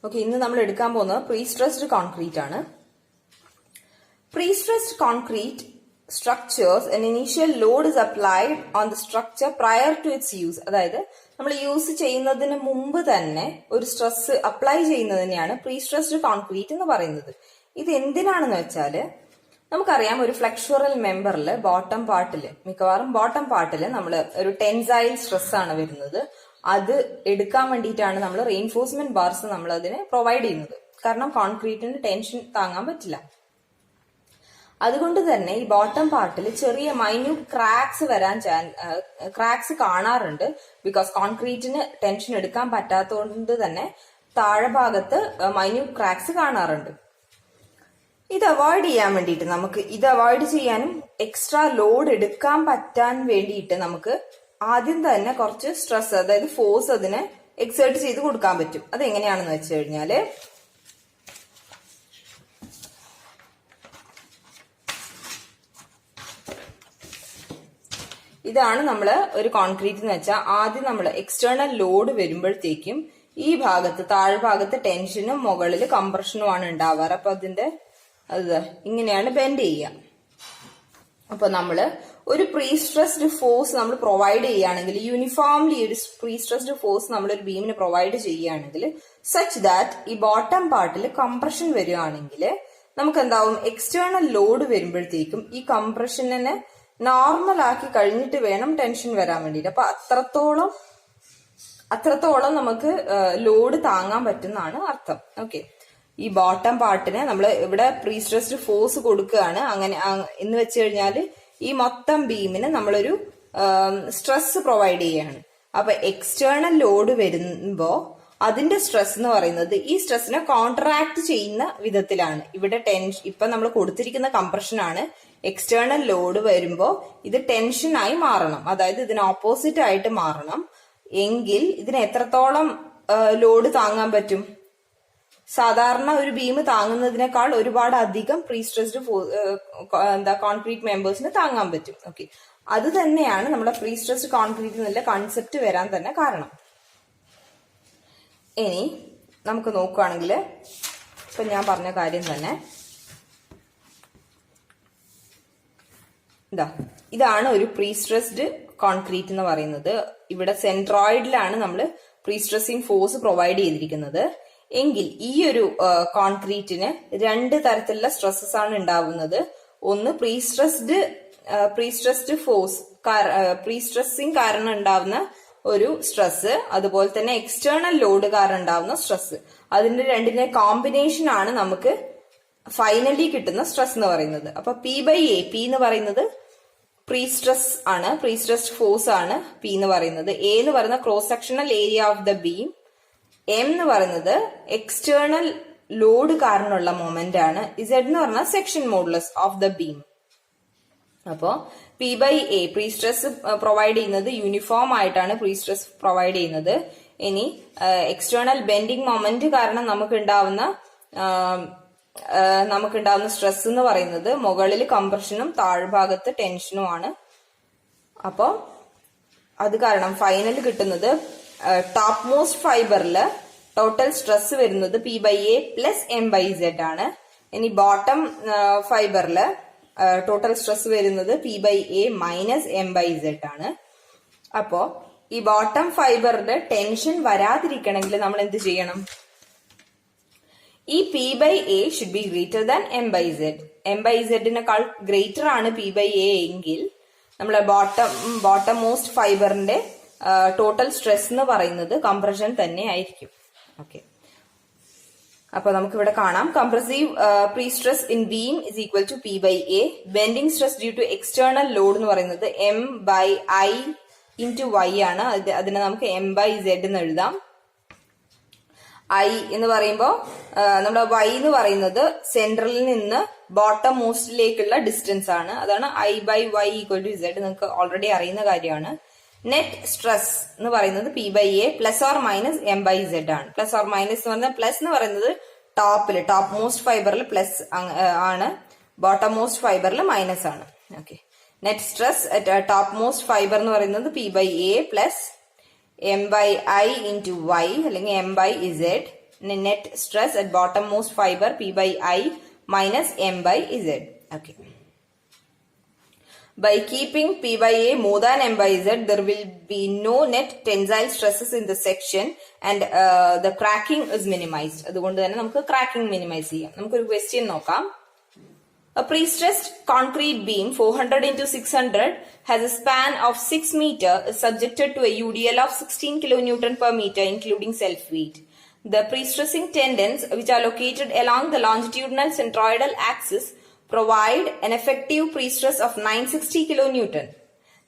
Okay, ഇന്ന് നമ്മൾ എടുക്കാൻ പോകുന്നത് പ്രീസ്ട്രെസ്ഡ് കോൺക്രീറ്റ് ആണ്. Pre-stressed concrete structures, an initial load is applied on the structure prior to its use. അതായത് നമ്മൾ യൂസ് ചെയ്യുന്നതിന് മുമ്പ് തന്നെ ഒരു സ്ട്രെസ് അപ്ലൈ ചെയ്യുന്നതിനെയാണ് പ്രീസ്ട്രെസ്ഡ് കോൺക്രീറ്റ് എന്ന് പറയുന്നത്. ഇത് എന്തിനാണെന്ന് വെച്ചാല് നമുക്കറിയാം, ഒരു ഫ്ലെക്സുറൽ മെമ്പറിൽ ബോട്ടം പാർട്ടില്, മിക്കവാറും ബോട്ടം പാർട്ടില് നമ്മൾ ഒരു ടെൻസൈൽ സ്ട്രെസ് ആണ് വരുന്നത്. അത് എടുക്കാൻ വേണ്ടിയിട്ടാണ് നമ്മൾ റെയിൻഫോഴ്സ്മെന്റ് ബാർസ് നമ്മൾ അതിന് പ്രൊവൈഡ് ചെയ്യുന്നത്. കാരണം കോൺക്രീറ്റിന് ടെൻഷൻ താങ്ങാൻ പറ്റില്ല. അതുകൊണ്ട് തന്നെ ഈ ബോട്ടം പാർട്ടിൽ ചെറിയ മൈന്യൂട്ട് ക്രാക്സ് കാണാറുണ്ട്. ബിക്കോസ് കോൺക്രീറ്റിന് ടെൻഷൻ എടുക്കാൻ പറ്റാത്തതുകൊണ്ട് തന്നെ താഴെ ഭാഗത്ത് മൈന്യൂട്ട് ക്രാക്സ് കാണാറുണ്ട്. ഇത് അവോയ്ഡ് ചെയ്യാൻ വേണ്ടിയിട്ട്, നമുക്ക് ഇത് അവോയ്ഡ് ചെയ്യാനും എക്സ്ട്രാ ലോഡ് എടുക്കാൻ പറ്റാൻ വേണ്ടിയിട്ട് നമുക്ക് ആദ്യം തന്നെ കുറച്ച് സ്ട്രെസ്, അതായത് ഫോഴ്സ് അതിനെ എക്സേർട്ട് ചെയ്ത് കൊടുക്കാൻ പറ്റും. അതെങ്ങനെയാണെന്ന് വെച്ച് കഴിഞ്ഞാല്, ഇതാണ് നമ്മള് ഒരു കോൺക്രീറ്റ് എന്ന് വെച്ചാൽ ആദ്യം നമ്മൾ എക്സ്റ്റേണൽ ലോഡ് വരുമ്പോഴത്തേക്കും ഈ ഭാഗത്ത് താഴ്ഭാഗത്ത് ടെൻഷനും മുകളിൽ കംപ്രഷനും ആണ് ഉണ്ടാവാറ്. അപ്പൊ അതിന്റെ ഇങ്ങനെയാണ് ബെൻഡ് ചെയ്യുക. അപ്പൊ നമ്മള് ഒരു പ്രീസ്ട്രെസ്ഡ് ഫോഴ്സ് നമ്മൾ പ്രൊവൈഡ് ചെയ്യുകയാണെങ്കിൽ, യൂണിഫോംലി ഒരു പ്രീസ്ട്രെസ്ഡ് ഫോഴ്സ് നമ്മൾ ഒരു ബീമിന് പ്രൊവൈഡ് ചെയ്യുകയാണെങ്കിൽ, സച്ച് ദാറ്റ് ഈ ബോട്ടം പാർട്ടിൽ കംപ്രഷൻ വരികയാണെങ്കിൽ നമുക്ക് എന്താവും, എക്സ്റ്റേണൽ ലോഡ് വരുമ്പോഴത്തേക്കും ഈ കംപ്രഷനെ നോർമൽ ആക്കി കഴിഞ്ഞിട്ട് വേണം ടെൻഷൻ വരാൻ വേണ്ടിയിട്ട്. അപ്പൊ അത്രത്തോളം നമുക്ക് ലോഡ് താങ്ങാൻ പറ്റുന്നതാണ് അർത്ഥം. ഓക്കെ, ഈ ബോട്ടം പാർട്ടിന് നമ്മൾ ഇവിടെ പ്രീസ്ട്രെസ്ഡ് ഫോഴ്സ് കൊടുക്കുകയാണ്. അങ്ങനെ എന്ന് വെച്ച് കഴിഞ്ഞാല് ഈ മൊത്തം ബീമിന് നമ്മളൊരു സ്ട്രെസ് പ്രൊവൈഡ് ചെയ്യാണ്. അപ്പൊ എക്സ്റ്റേണൽ ലോഡ് വരുമ്പോ അതിന്റെ സ്ട്രെസ് എന്ന് പറയുന്നത് ഈ സ്ട്രെസ്സിനെ കോൺട്രാക്ട് ചെയ്യുന്ന വിധത്തിലാണ്. ഇവിടെ ടെൻഷൻ, ഇപ്പൊ നമ്മൾ കൊടുത്തിരിക്കുന്ന കംപ്രഷൻ ആണ്. എക്സ്റ്റേണൽ ലോഡ് വരുമ്പോ ഇത് ടെൻഷനായി മാറണം, അതായത് ഇതിന് ഓപ്പോസിറ്റ് ആയിട്ട് മാറണം. എങ്കിൽ ഇതിന് എത്രത്തോളം ലോഡ് താങ്ങാൻ പറ്റും? സാധാരണ ഒരു ബീം താങ്ങുന്നതിനേക്കാൾ ഒരുപാട് അധികം പ്രീസ്ട്രെസ്ഡ് കോൺക്രീറ്റ് മെമ്പേഴ്സിന് താങ്ങാൻ പറ്റും. ഓക്കെ, അത് തന്നെയാണ് നമ്മുടെ പ്രീസ്ട്രെസ്ഡ് കോൺക്രീറ്റ് എന്നുള്ള കൺസെപ്റ്റ് വരാൻ തന്നെ കാരണം. ഇനി നമുക്ക് നോക്കുകയാണെങ്കിൽ, ഇപ്പൊ ഞാൻ പറഞ്ഞ കാര്യം തന്നെ ഇതാണ് ഒരു പ്രീസ്ട്രെസ്ഡ് കോൺക്രീറ്റ് എന്ന് പറയുന്നത്. ഇവിടെ സെൻട്രോയിഡിലാണ് നമ്മൾ പ്രീസ്ട്രെസ്സിങ് ഫോഴ്സ് പ്രൊവൈഡ് ചെയ്തിരിക്കുന്നത്. എങ്കിൽ ഈ ഒരു കോൺക്രീറ്റിന് രണ്ട് തരത്തിലുള്ള സ്ട്രെസ്സസ് ആണ് ഉണ്ടാവുന്നത്. ഒന്ന് പ്രീസ്ട്രെസ്ഡ് ഫോഴ്സ്, പ്രീസ്ട്രെസ്സിങ് കാരണം ഉണ്ടാവുന്ന ഒരു സ്ട്രെസ്, അതുപോലെ തന്നെ എക്സ്റ്റേണൽ ലോഡ് കാരണം ഉണ്ടാവുന്ന സ്ട്രെസ്. അതിന്റെ രണ്ടിന്റെ കോമ്പിനേഷൻ ആണ് നമുക്ക് ഫൈനലി കിട്ടുന്ന സ്ട്രെസ് എന്ന് പറയുന്നത്. അപ്പൊ P/A, P എന്ന് പറയുന്നത് പ്രീസ്ട്രെസ് ആണ്, പ്രീസ്ട്രെസ്ഡ് ഫോഴ്സ് ആണ് P എന്ന് പറയുന്നത്. A എന്ന് പറയുന്ന cross sectional area of the beam. M എന്ന് പറയുന്നത് എക്സ്റ്റേണൽ ലോഡ് കാരണമുള്ള മൊമെന്റ് ആണ്. Z എന്ന് പറഞ്ഞ section modulus of the beam. അപ്പോ P/A പ്രീസ്ട്രെസ് പ്രൊവൈഡ് ചെയ്യുന്നത് യൂണിഫോം ആയിട്ടാണ് പ്രീസ്ട്രെസ് പ്രൊവൈഡ് ചെയ്യുന്നത്. ഇനി എക്സ്റ്റേണൽ ബെൻഡിങ് മൊമെന്റ് കാരണം നമുക്കുണ്ടാവുന്ന സ്ട്രെസ് എന്ന് പറയുന്നത് മുകളിൽ കംപ്രഷനും താഴ്ഭാഗത്ത് ടെൻഷനുമാണ്. അപ്പോ അത് കാരണം ഫൈനൽ കിട്ടുന്നത് ടോപ്പ് മോസ്റ്റ് ഫൈബറില് ടോട്ടൽ സ്ട്രെസ് വരുന്നത് P/A പ്ലസ് M/Z ആണ്. ഇനി ബോട്ടം ഫൈബറില് ടോട്ടൽ സ്ട്രെസ് വരുന്നത് P/A മൈനസ് M/Z ആണ്. അപ്പോ ഈ ബോട്ടം ഫൈബറിന്റെ ടെൻഷൻ വരാതിരിക്കണമെങ്കിൽ നമ്മൾ എന്ത് ചെയ്യണം? ഈ P/A should be greater than M/Z. M/Zനേക്കാൾ ഗ്രേറ്റർ ആണ് P/A എങ്കിൽ നമ്മളെ ബോട്ടം മോസ്റ്റ് ഫൈബറിന്റെ ടോട്ടൽ സ്ട്രെസ് എന്ന് പറയുന്നത് കംപ്രഷൻ തന്നെ ആയിരിക്കും. ഓക്കെ, അപ്പൊ നമുക്ക് ഇവിടെ കാണാം, compressive prestress in beam is equal to P/A. Bending stress due to external load എന്ന് പറയുന്നത് M/I ഇൻറ്റു Y ആണ്. അതിനെ നമുക്ക് M/Z എന്ന് എഴുതാം. I എന്ന് പറയുമ്പോൾ നമ്മുടെ Y എന്ന് പറയുന്നത് സെൻട്രലിൽ നിന്ന് ബോട്ടം മോസ്റ്റിലേക്കുള്ള ഡിസ്റ്റൻസ് ആണ്. അതാണ് I/Y ഈക്വൽ ടു Z. നിങ്ങൾക്ക് ഓൾറെഡി അറിയുന്ന കാര്യമാണ്. നെറ്റ് സ്ട്രെസ് എന്ന് പറയുന്നത് P/A plus or minus M/Z ആണ്. പ്ലസ് ഓർ മൈനസ് എന്ന് പറഞ്ഞാൽ പ്ലസ് എന്ന് പറയുന്നത് ടോപ്പ് മോസ്റ്റ് ഫൈബറിൽ പ്ലസ് ആണ്, ബോട്ടം മോസ്റ്റ് ഫൈബറിൽ മൈനസ് ആണ്. Okay, net stress top most fibre എന്ന് പറയുന്നത് P/A plus M/I into Y അല്ലെങ്കിൽ M/Z net stress at bottommost fiber P by I minus M by Z. Okay. By keeping P by A more than M by Z, there will be no net tensile stresses in the section and the cracking is minimized. അതുകൊണ്ട് തന്നെ നമുക്ക് cracking minimise ചെയ്യാം. നമുക്കൊരു question നോക്കാം. A pre-stressed concrete beam 400 into 600 has a span of 6 meter is subjected to a UDL of 16 kilonewton per meter including self-weight. The pre-stressing tendons which are located along the longitudinal centroidal axis provide an effective pre-stress of 960 kilonewton.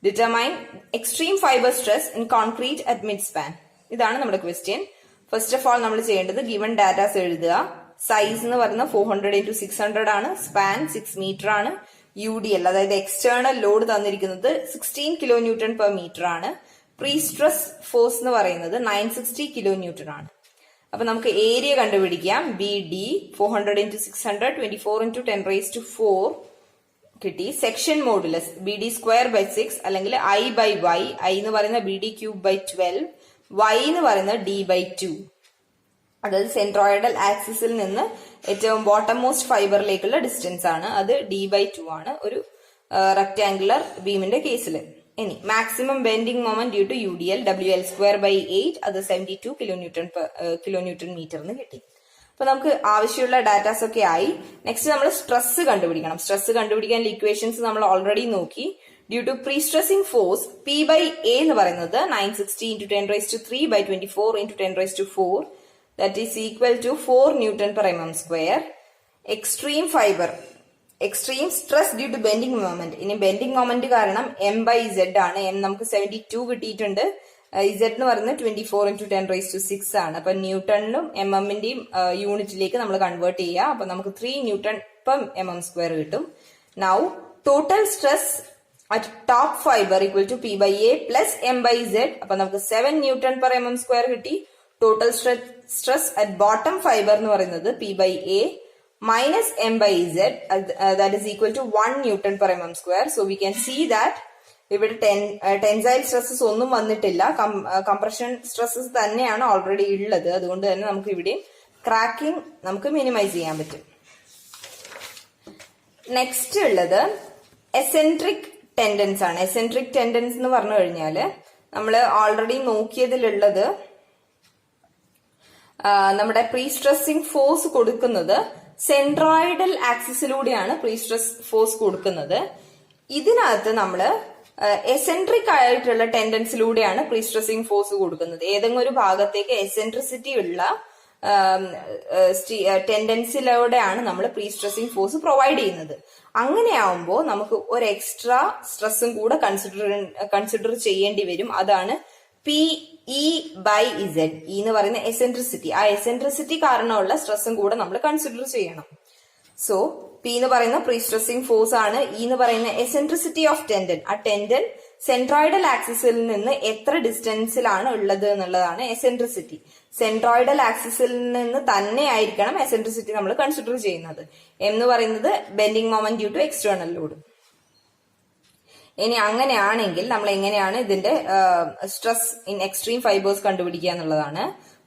Determine extreme fiber stress in concrete at midspan. ഇതാണ് നമ്മുടെ question. First of all നമ്മൾ ചെയ്യേണ്ടത് given datas എഴുതുക. Size എന്ന് പറയുന്നത് 400 into 600 ആണ്. Span 6 metre ആണ്. UDL അതായത് എക്സ്റ്റേണൽ ലോഡ് തന്നിരിക്കുന്നത് 16 kilonewton per meter ആണ്. പ്രീ സ്ട്രെസ് ഫോഴ്സ് എന്ന് പറയുന്നത് 960 kilonewton ആണ്. അപ്പൊ നമുക്ക് ഏരിയ കണ്ടുപിടിക്കാം. BD 400 into 600 24 into 10 raised to 4 കിട്ടി. Section modulus BD square by 6 അല്ലെങ്കിൽ I by Y. I എന്ന് പറയുന്ന BD cube by 12, Y എന്ന് പറയുന്നത് D by 2. അതായത് സെൻട്രോയിഡൽ ആക്സിസിൽ നിന്ന് ഏറ്റവും ബോട്ടം മോസ്റ്റ് ഫൈബറിലേക്കുള്ള ഡിസ്റ്റൻസ് ആണ്. അത് D/2 ആണ് ഒരു റെക്ടാംഗുലർ ബീമിന്റെ കേസിൽ. ഇനി maximum bending moment due to UDL WL²/8 അത് 72 kilonewton meter എന്ന് കിട്ടി. അപ്പൊ നമുക്ക് ആവശ്യമുള്ള ഡാറ്റാസ് ഒക്കെ ആയി. നെക്സ്റ്റ് നമ്മൾ സ്ട്രെസ് കണ്ടുപിടിക്കണം. സ്ട്രെസ് കണ്ടുപിടിക്കാൻ ഇക്വേഷൻസ് നമ്മൾ ഓൾറെഡി നോക്കി. Due to prestressing force P by A എന്ന് പറയുന്നത് 960 into 10 raised to 3 by 24 into 10 raised to 4 that is equal to 4 Newton per mm square. Extreme fiber, extreme stress due to bending moment. ഇനി bending moment കാരണം M by Z ആണ്. M നമുക്ക് 72 കിട്ടിയിട്ടുണ്ട്. Z എന്ന് പറയുന്നത് 24 into 10 raised to 6 ആണ്. അപ്പൊ ന്യൂട്ടണിലും mmന്റെയും യൂണിറ്റിലേക്ക് നമ്മൾ കൺവേർട്ട് ചെയ്യുക. അപ്പൊ നമുക്ക് 3 Newton per mm square കിട്ടും. Now total stress at top fiber equal to P by A plus M by Z. അപ്പൊ നമുക്ക് 7 Newton per mm square കിട്ടി. Total stress at bottom fibre എന്ന് പറയുന്നത് P by A minus M by Z that is equal to 1 Newton per mm square. So we can see that ഇവിടെ tensile stresses ഒന്നും വന്നിട്ടില്ല. Compression stresses തന്നെയാണ് already ഉള്ളത്. അതുകൊണ്ട് തന്നെ നമുക്ക് ഇവിടെ ക്രാക്കിംഗ് നമുക്ക് മിനിമൈസ് ചെയ്യാൻ പറ്റും. നെക്സ്റ്റ് ഉള്ളത് എസെൻട്രിക് ടെൻഡൻസ് ആണ്. എസെൻട്രിക് ടെൻഡൻസ് എന്ന് പറഞ്ഞു കഴിഞ്ഞാല് നമ്മൾ ഓൾറെഡി നോക്കിയതിലുള്ളത് നമ്മുടെ പ്രീസ്ട്രെസിംഗ് ഫോഴ്സ് കൊടുക്കുന്നത് സെൻട്രോയിഡൽ ആക്സിസിലൂടെയാണ് പ്രീസ്ട്രെസ് ഫോഴ്സ് കൊടുക്കുന്നത്. ഇതിനകത്ത് നമ്മൾ എസെൻട്രിക് ആയിട്ടുള്ള ടെൻഡൻസിലൂടെയാണ് പ്രീസ്ട്രെസിംഗ് ഫോഴ്സ് കൊടുക്കുന്നത്. ഏതെങ്കിലും ഒരു ഭാഗത്തേക്ക് എസെൻട്രിസിറ്റി ഉള്ള ടെൻഡൻസിലൂടെയാണ് നമ്മൾ പ്രീസ്ട്രെസിംഗ് ഫോഴ്സ് പ്രൊവൈഡ് ചെയ്യുന്നത്. അങ്ങനെയാവുമ്പോൾ നമുക്ക് ഒരു എക്സ്ട്രാ സ്ട്രെസ്സും കൂടെ കൺസിഡർ ചെയ്യേണ്ടി വരും. അതാണ് PE by Z. E എന്ന് പറയുന്ന എസെൻട്രിസിറ്റി. ആ എസെൻട്രിസിറ്റി കാരണമുള്ള സ്ട്രെസ്സും കൂടെ നമ്മൾ കൺസിഡർ ചെയ്യണം. സോ P എന്ന് പറയുന്ന പ്രീസ്ട്രെസിംഗ് ഫോഴ്സ് ആണ്. E എന്ന് പറയുന്ന എസെൻട്രിസിറ്റി ഓഫ് ടെൻഡൻ. ആ ടെൻഡൻ സെൻട്രോയിഡൽ ആക്സിസിൽ നിന്ന് എത്ര ഡിസ്റ്റൻസിലാണ് ഉള്ളത് എന്നുള്ളതാണ് എസെൻട്രിസിറ്റി. സെൻട്രോയിഡൽ ആക്സിസിൽ നിന്ന് തന്നെ ആയിരിക്കണം എസെൻട്രിസിറ്റി നമ്മൾ കൺസിഡർ ചെയ്യുന്നത്. M എന്ന് പറയുന്നത് bending moment due to external load. ഇനി അങ്ങനെയാണെങ്കിൽ നമ്മൾ എങ്ങനെയാണ് ഇതിന്റെ സ്ട്രെസ് ഇൻ എക്സ്ട്രീം ഫൈബേഴ്സ് കണ്ടുപിടിക്കുക എന്നുള്ളതാണ്.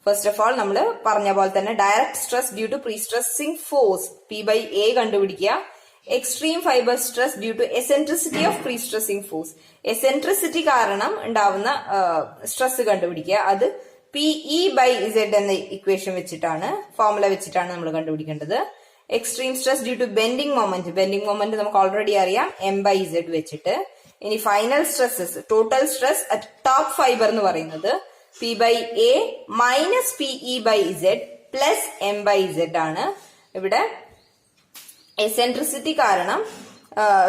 ഫസ്റ്റ് ഓഫ് ഓൾ നമ്മൾ പറഞ്ഞ പോലെ തന്നെ direct stress due to prestressing force P by A കണ്ടുപിടിക്കുക. Extreme fibre stress due to eccentricity of prestressing force. Eccentricity കാരണം ഉണ്ടാവുന്ന സ്ട്രെസ് കണ്ടുപിടിക്കുക. അത് PE by Z എന്ന ഇക്വേഷൻ വെച്ചിട്ടാണ്, ഫോർമുല വെച്ചിട്ടാണ് നമ്മൾ കണ്ടുപിടിക്കേണ്ടത്. Extreme stress due to bending moment. Bending moment നമുക്ക് ഓൾറെഡി അറിയാം M by Z വെച്ചിട്ട്. ഇനി final stresses, total stress at top fibre എന്ന് പറയുന്നത് P by A minus PE by Z plus M by Z ആണ്. ഇവിടെ എസെൻട്രിസിറ്റി കാരണം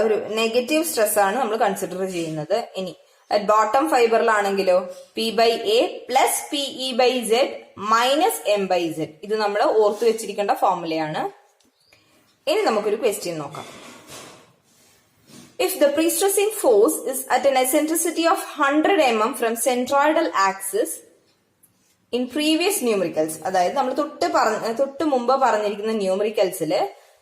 ഒരു നെഗറ്റീവ് സ്ട്രെസ് ആണ് നമ്മൾ കൺസിഡർ ചെയ്യുന്നത്. ഇനി അറ്റ് ബോട്ടം ഫൈബറിലാണെങ്കിലോ P by A plus PE by Z minus M by Z. ഇത് നമ്മൾ ഓർത്തു വെച്ചിരിക്കേണ്ട ഫോർമുലയാണ്. ഇനി നമുക്കൊരു ക്വസ്റ്റ്യൻ നോക്കാം. If the pre-stressing force is at an eccentricity of 100 mm from centroidal axis in previous numericals, അതായത് നമ്മൾ തൊട്ട് മുമ്പ് പറഞ്ഞിരിക്കുന്ന ന്യൂമറിക്കൽസില്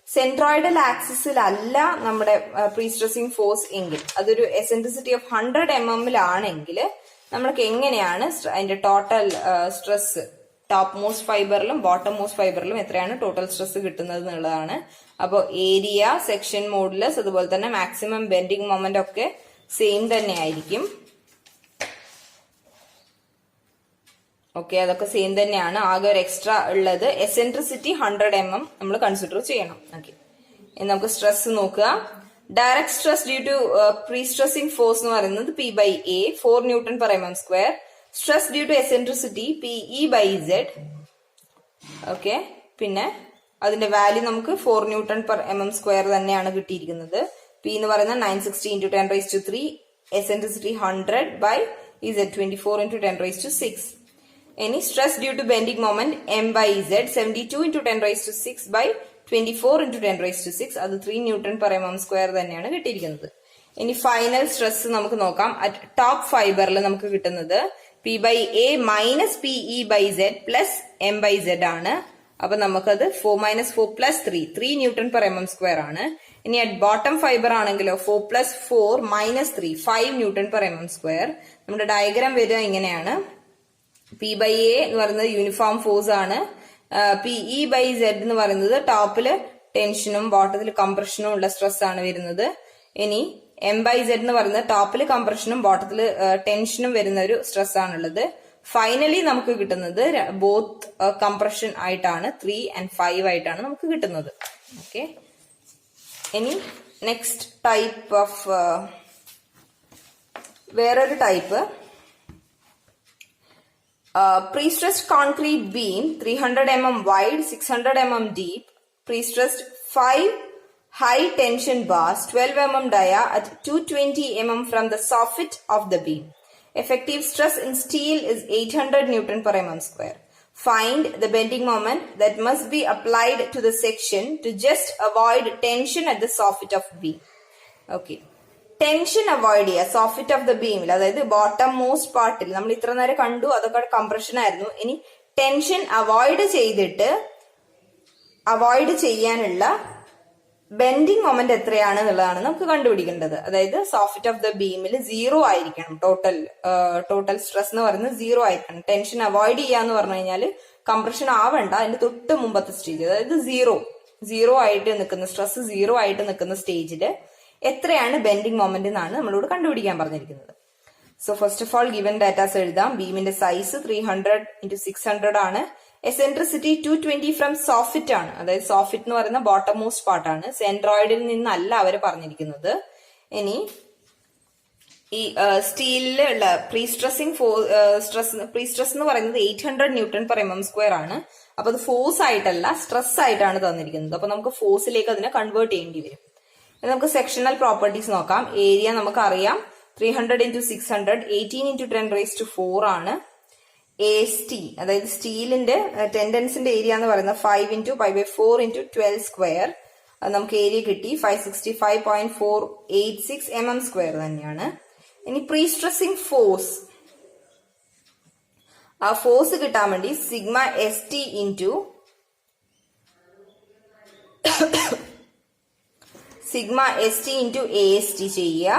സെൻട്രോയിഡൽ ആക്സിസിലല്ല നമ്മുടെ പ്രീസ്ട്രെസിംഗ് ഫോഴ്സ് എങ്കിൽ, അതൊരു എസെൻട്രിസിറ്റി ഓഫ് 100 mm ആണെങ്കിൽ നമ്മൾക്ക് എങ്ങനെയാണ് അതിന്റെ ടോട്ടൽ സ്ട്രെസ് ടോപ്പ് മോസ്റ്റ് ഫൈബറിലും ബോട്ടം മോസ്റ്റ് ഫൈബറിലും എത്രയാണ് ടോട്ടൽ സ്ട്രെസ് കിട്ടുന്നത് എന്നുള്ളതാണ്. അപ്പോൾ ഏരിയ, സെക്ഷൻ മോഡുലസ്, അതുപോലെ തന്നെ മാക്സിമം ബെൻഡിങ് മൊമെന്റ് ഒക്കെ സെയിം തന്നെ ആയിരിക്കും. ഓക്കെ, അതൊക്കെ സെയിം തന്നെയാണ്. ആകെ ഒരു എക്സ്ട്രാ ഉള്ളത് എസെൻട്രിസിറ്റി 100 mm നമ്മൾ കൺസിഡർ ചെയ്യണം. ഓക്കെ, ഇനി നമുക്ക് സ്ട്രെസ് നോക്കുക. Direct stress due to prestressing force എന്ന് പറയുന്നത് P/A 4 N/mm². Stress due to eccentricity PE/Z. Okay, പിന്നെ അതിന്റെ വാല്യൂ നമുക്ക് 4 N/mm² തന്നെയാണ് കിട്ടിയിരിക്കുന്നത്. P എന്ന് പറയുന്നത് 960 × 10⁻3, എസെൻട്രിസിറ്റി 100/Z 24 × 10⁻6. ഇനി stress due to bending moment M/Z 72 × 10⁻6/24 × 10⁻6. അത് 3 N/mm² തന്നെയാണ് കിട്ടിയിരിക്കുന്നത്. ഇനി ഫൈനൽ സ്ട്രെസ് നമുക്ക് നോക്കാം. അറ്റ് ടോപ്പ് ഫൈബറിൽ നമുക്ക് കിട്ടുന്നത് P/A - PE/Z + M/Z ആണ്. അപ്പൊ നമുക്കത് 4 - 4 + 3 N/mm² ആണ്. ഇനി അറ്റ് ബോട്ടം ഫൈബർ ആണെങ്കിലോ 4 + 4 - 3 5 N/mm². നമ്മുടെ ഡയഗ്രാം വരിക ഇങ്ങനെയാണ്. P/A എന്ന് പറയുന്നത് യൂണിഫോം ഫോഴ്സ് ആണ്. PE/Z എന്ന് പറയുന്നത് ടോപ്പില് ടെൻഷനും ബോട്ടത്തിൽ കംപ്രഷനും ഉള്ള സ്ട്രെസ് ആണ് വരുന്നത്. ഇനി M/Z എന്ന് പറയുന്നത് ടോപ്പില് കംപ്രഷനും ബോട്ടത്തിൽ ടെൻഷനും വരുന്ന ഒരു സ്ട്രെസ് ആണുള്ളത്. ഫൈനലി നമുക്ക് കിട്ടുന്നത് ബോത്ത് കംപ്രഷൻ ആയിട്ടാണ്, 3 and 5 ആയിട്ടാണ് നമുക്ക് കിട്ടുന്നത്. ഓക്കെ, ഇനി നെക്സ്റ്റ് ടൈപ്പ് ഓഫ് വേറൊരു type pre-stressed concrete beam 300 mm wide, 600 mm deep, pre-stressed 5 high tension bars 12 mm dia at 220 mm from the soffit of the beam. Effective stress in steel is 800 N/mm². Find the bending moment that must be applied to the section to just avoid tension at the soffit of beam. Okay. Tension avoid ചെയ്യുക soffit of the ബീമിൽ, അതായത് bottom most പാർട്ടിൽ നമ്മൾ ഇത്ര നേരം കണ്ടു അതൊക്കെ compression ആയിരുന്നു. ഇനി ടെൻഷൻ അവോയ്ഡ് ചെയ്യാനുള്ള ബെൻഡിങ് മൊമെന്റ് എത്രയാണ് എന്നുള്ളതാണ് നമുക്ക് കണ്ടുപിടിക്കേണ്ടത്. അതായത് സോഫിറ്റ് ഓഫ് ദ ബീമിൽ 0 ആയിരിക്കണം. ടോട്ടൽ സ്ട്രെസ് എന്ന് പറയുന്നത് 0 ആയിരിക്കണം. ടെൻഷൻ അവോയ്ഡ് ചെയ്യാന്ന് പറഞ്ഞു കഴിഞ്ഞാൽ കംപ്രഷൻ ആവണ്ട, അതിന്റെ തൊട്ട് മുമ്പത്തെ സ്റ്റേജ്, അതായത് 0 ആയിട്ട് നിൽക്കുന്ന സ്ട്രെസ് 0 ആയിട്ട് നിൽക്കുന്ന സ്റ്റേജില് എത്രയാണ് ബെൻഡിങ് മൊമെന്റ് എന്നാണ് നമ്മളോട് കണ്ടുപിടിക്കാൻ പറഞ്ഞിരിക്കുന്നത്. So first of all given datas എഴുതാം. ബീമിന്റെ സൈസ് 300 × 600 ആണ്. എസെൻട്രിസിറ്റി 220 ഫ്രം സോഫിറ്റ് ആണ്. അതായത് സോഫിറ്റ് എന്ന് പറയുന്ന ബോട്ടം മോസ്റ്റ് പാർട്ടാണ്. സെൻട്രോയിഡിൽ നിന്നല്ല അവർ പറഞ്ഞിരിക്കുന്നത്. ഇനി ഈ സ്റ്റീലിലുള്ള പ്രീസ്ട്രെസ് എന്ന് പറയുന്നത് 800 N/mm² ആണ്. അപ്പൊ അത് ഫോഴ്സ് ആയിട്ടല്ല സ്ട്രെസ് ആയിട്ടാണ് തന്നിരിക്കുന്നത്. അപ്പൊ നമുക്ക് ഫോഴ്സിലേക്ക് അതിനെ കൺവേർട്ട് ചെയ്യേണ്ടി വരും. നമുക്ക് സെക്ഷണൽ പ്രോപ്പർട്ടീസ് നോക്കാം. ഏരിയ നമുക്കറിയാം 300 × 600 18 × 10⁻4 ആണ്. AST അതായത് സ്റ്റീലിന്റെ ടെൻഡൻസിന്റെ ഏരിയ എന്ന് പറയുന്നത് 5 × π/4 × 12². അത് നമുക്ക് ഏരിയ കിട്ടി 565.486 mm² തന്നെയാണ്. ഇനി പ്രീസ്ട്രെസിംഗ് ഫോഴ്സ്, ആ ഫോഴ്സ് കിട്ടാൻ വേണ്ടി σST × AST ചെയ്യുക.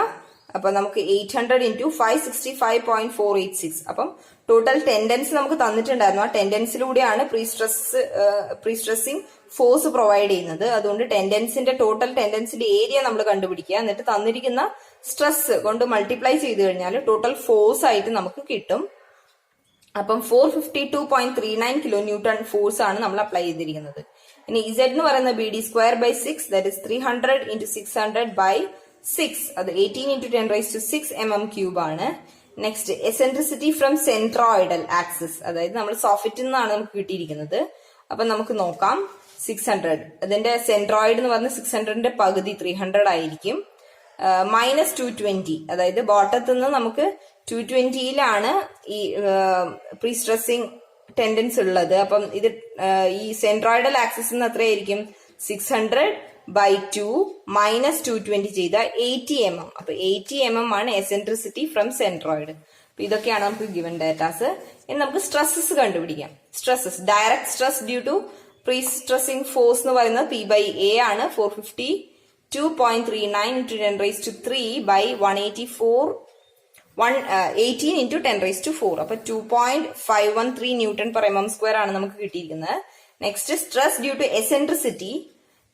അപ്പൊ നമുക്ക് 800 × 565.486. അപ്പം ടോട്ടൽ ടെൻഡൻസ് നമുക്ക് തന്നിട്ടുണ്ടായിരുന്നു. ആ ടെൻഡൻസിലൂടെയാണ് പ്രീസ്ട്രെസിംഗ് ഫോഴ്സ് പ്രൊവൈഡ് ചെയ്യുന്നത്. അതുകൊണ്ട് ടോട്ടൽ ടെൻഡൻസിന്റെ ഏരിയ നമ്മൾ കണ്ടുപിടിക്കുക. എന്നിട്ട് തന്നിരിക്കുന്ന സ്ട്രെസ് കൊണ്ട് മൾട്ടിപ്ലൈ ചെയ്ത് കഴിഞ്ഞാൽ ടോട്ടൽ ഫോഴ്സ് ആയിട്ട് നമുക്ക് കിട്ടും. അപ്പം 452.39 kN ഫോഴ്സ് ആണ് നമ്മൾ അപ്ലൈ ചെയ്തിരിക്കുന്നത്. ഇനി Z എന്ന് പറയുന്ന BD²/6, that is 300 × 600/6, അത് 18 × 10⁻6 mm³ ആണ്. Next eccentricity from centroidal axis, അതായത് നമ്മൾ സോഫിറ്റിൽ നിന്നാണ് നമുക്ക് കിട്ടിയിരിക്കുന്നത്. അപ്പൊ നമുക്ക് നോക്കാം. 600 അതിന്റെ സെൻട്രോയിഡ് എന്ന് പറഞ്ഞ 600ന്റെ പകുതി 300 ആയിരിക്കും. -220 അതായത് ബോട്ടത്തിൽ നിന്ന് നമുക്ക് 220യിലാണ് ഈ പ്രീസ്ട്രെസിംഗ് ടെൻഡൻസ് ഉള്ളത്. അപ്പം ഇത് ഈ സെൻട്രോയിഡൽ ആക്സിസ് എത്രയായിരിക്കും? 600/2 -220 ചെയ്ത 80 mm. അപ്പൊ 80 mm ആണ് എസെൻട്രിസിറ്റി ഫ്രം സെൻട്രോയിഡ്. അപ്പൊ ഇതൊക്കെയാണ് നമുക്ക് ഗിവൻ ഡാറ്റാസ്. ഇനി നമുക്ക് സ്ട്രെസ്സസ് കണ്ടുപിടിക്കാം. Stresses, direct stress due to prestressing force എന്ന് പറയുന്നത് P/A ആണ്. 452.39 × 10⁻3/184 18 into 10 raised to 4. അപ്പൊ 2.513 ന്യൂട്ടൺ പെർ mm സ്ക്വയർ ആണ് നമുക്ക് കിട്ടിയിരിക്കുന്നത്. Next stress due to eccentricity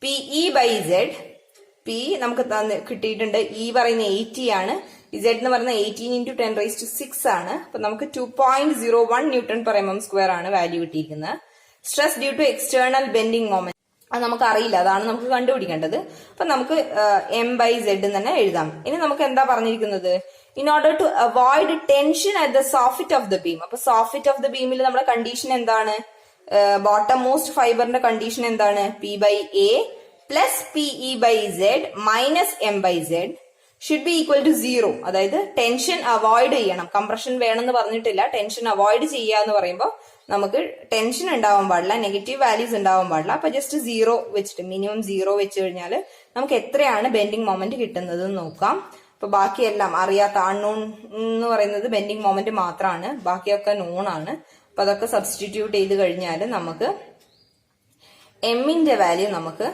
PE by Z. P നമുക്ക് കിട്ടിയിട്ടുണ്ട്. E പറയുന്ന 80 ആണ്. Z എന്ന് പറയുന്ന 18 into 10 raised to 6 ആണ്. അപ്പൊ നമുക്ക് 2.01 ന്യൂട്ടൺ പെർ mm സ്ക്വയർ ആണ് വാല്യൂ കിട്ടിയിരിക്കുന്നത്. Stress due to external bending moment അത് നമുക്ക് അറിയില്ല, അതാണ് നമുക്ക് കണ്ടുപിടിക്കേണ്ടത്. അപ്പൊ നമുക്ക് M/Z തന്നെ എഴുതാം. ഇനി നമുക്ക് എന്താ പറഞ്ഞിരിക്കുന്നത്, in order to avoid tension at the soffit of the ബീം. അപ്പൊ സോഫിറ്റ് ഓഫ് ദ ബീമിൽ നമ്മുടെ കണ്ടീഷൻ എന്താണ്, ബോട്ടം മോസ്റ്റ് ഫൈബറിന്റെ കണ്ടീഷൻ എന്താണ്, P/A plus PE/Z minus M/Z should be equal to 0. അതായത് ടെൻഷൻ അവോയ്ഡ് ചെയ്യണം, കംപ്രഷൻ വേണമെന്ന് പറഞ്ഞിട്ടില്ല, ടെൻഷൻ അവോയ്ഡ് ചെയ്യുക എന്ന് പറയുമ്പോൾ നമുക്ക് ടെൻഷൻ ഉണ്ടാവാൻ പാടില്ല, നെഗറ്റീവ് വാല്യൂസ് ഉണ്ടാവാൻ പാടില്ല. അപ്പൊ ജസ്റ്റ് 0 വെച്ചിട്ട് മിനിമം 0 വെച്ച് കഴിഞ്ഞാൽ നമുക്ക് എത്രയാണ് ബെൻഡിങ് മൊമെന്റ് കിട്ടുന്നത് നോക്കാം. അപ്പൊ ബാക്കിയെല്ലാം അറിയാത്ത അൺനോൺ എന്ന് പറയുന്നത് ബെൻഡിങ് മൊമെന്റ് മാത്രമാണ്, ബാക്കിയൊക്കെ നോൺ ആണ്. അപ്പൊ അതൊക്കെ സബ്സ്റ്റിറ്റ്യൂട്ട് ചെയ്ത് കഴിഞ്ഞാൽ നമുക്ക് എമ്മിന്റെ വാല്യൂ നമുക്ക്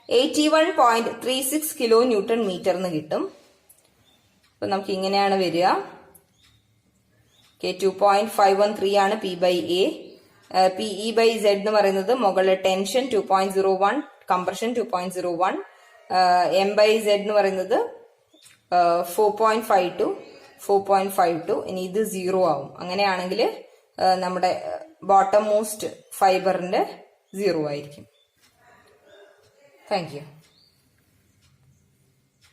81.36 കിലോ ന്യൂട്ടൺ മീറ്റർ എന്ന് കിട്ടും. അപ്പൊ നമുക്ക് ഇങ്ങനെയാണ് വരിക. 2.513 ആണ് P/A. PE/Z എന്ന് പറയുന്നത് മുകളിൽ ടെൻഷൻ 2.01, കംപ്രഷൻ 2.01, M/Z എന്ന് പറയുന്നത് 4.52. ഇനി ഇത് 0 ആവും. അങ്ങനെയാണെങ്കിൽ നമ്മുടെ ബോട്ടം മോസ്റ്റ് ഫൈബറിന്റെ 0 ആയിരിക്കും. Thank you.